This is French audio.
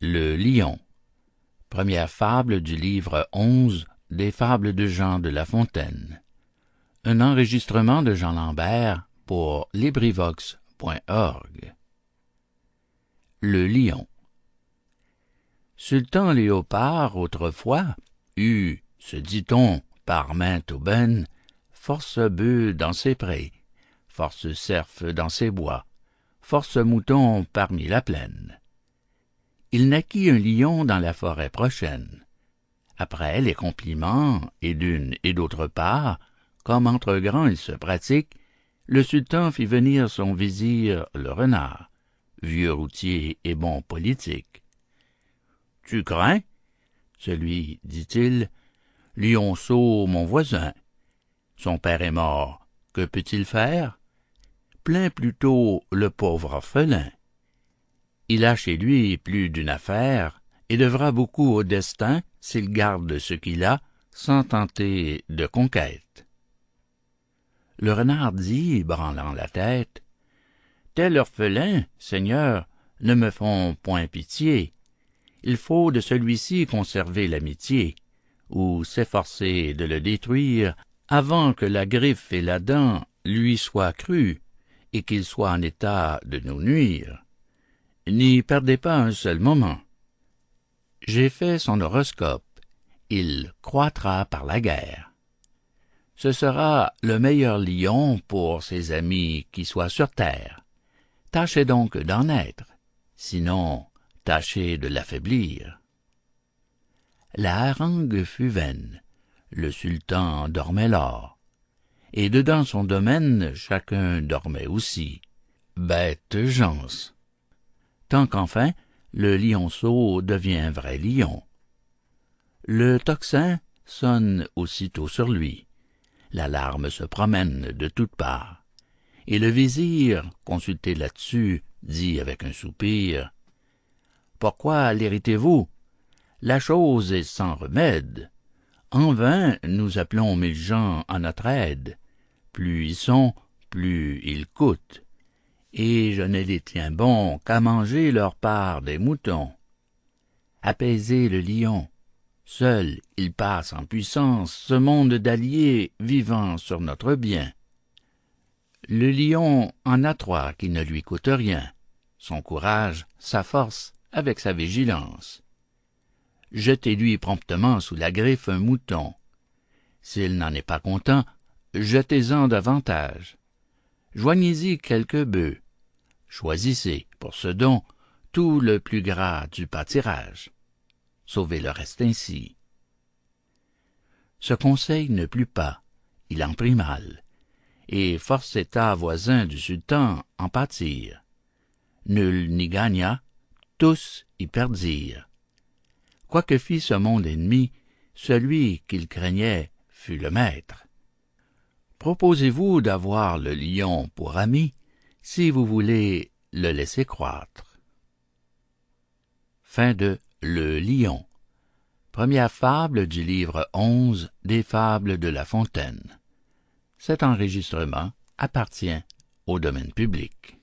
Le lion. Première fable du livre 11 des fables de Jean de La Fontaine. Un enregistrement de Jean Lambert pour LibriVox.org. Le lion. Sultan Léopard, autrefois, eut, se dit-on, par mainte aubaine, force bœufs dans ses prés, force cerfs dans ses bois, force moutons parmi la plaine. Il naquit un lion dans la forêt prochaine. Après les compliments, et d'une et d'autre part, comme entre grands il se pratique, le sultan fit venir son vizir le renard, vieux routier et bon politique. « Tu crains? » Celui, dit-il, « lionceau, mon voisin. Son père est mort, que peut-il faire? Plains plutôt le pauvre orphelin. Il a chez lui plus d'une affaire, et devra beaucoup au destin s'il garde ce qu'il a, sans tenter de conquête. » Le renard dit, branlant la tête, « Tel orphelin, Seigneur, ne me font point pitié. Il faut de celui-ci conserver l'amitié, ou s'efforcer de le détruire avant que la griffe et la dent lui soient crues, et qu'il soit en état de nous nuire. N'y perdez pas un seul moment. J'ai fait son horoscope, il croîtra par la guerre. Ce sera le meilleur lion pour ses amis qui soient sur terre. Tâchez donc d'en être, sinon tâchez de l'affaiblir. » La harangue fut vaine, le sultan dormait l'or, et dedans son domaine chacun dormait aussi. Bête gens! Tant qu'enfin le lionceau devient vrai lion. Le tocsin sonne aussitôt sur lui, l'alarme se promène de toutes parts, et le vizir, consulté là-dessus, dit avec un soupir, « Pourquoi l'héritez-vous? La chose est sans remède. En vain nous appelons 1000 gens en notre aide. Plus ils sont, plus ils coûtent. Et je ne les tiens bons qu'à manger leur part des moutons. Apaisez le lion. Seul il passe en puissance ce monde d'alliés vivant sur notre bien. Le lion en a 3 qui ne lui coûtent rien, son courage, sa force, avec sa vigilance. Jetez-lui promptement sous la griffe un mouton. S'il n'en est pas content, jetez-en davantage. Joignez-y quelques bœufs. Choisissez, pour ce don, tout le plus gras du pâturage. Sauvez le reste ainsi. Ce conseil ne plut pas, il en prit mal, et force États voisins du sultan en pâtirent. Nul n'y gagna, tous y perdirent. Quoi que fît ce monde ennemi, celui qu'il craignait fut le maître. Proposez-vous d'avoir le lion pour ami, si vous voulez le laisser croître. Fin de Le lion. Première fable du livre 11 des fables de La Fontaine. Cet enregistrement appartient au domaine public.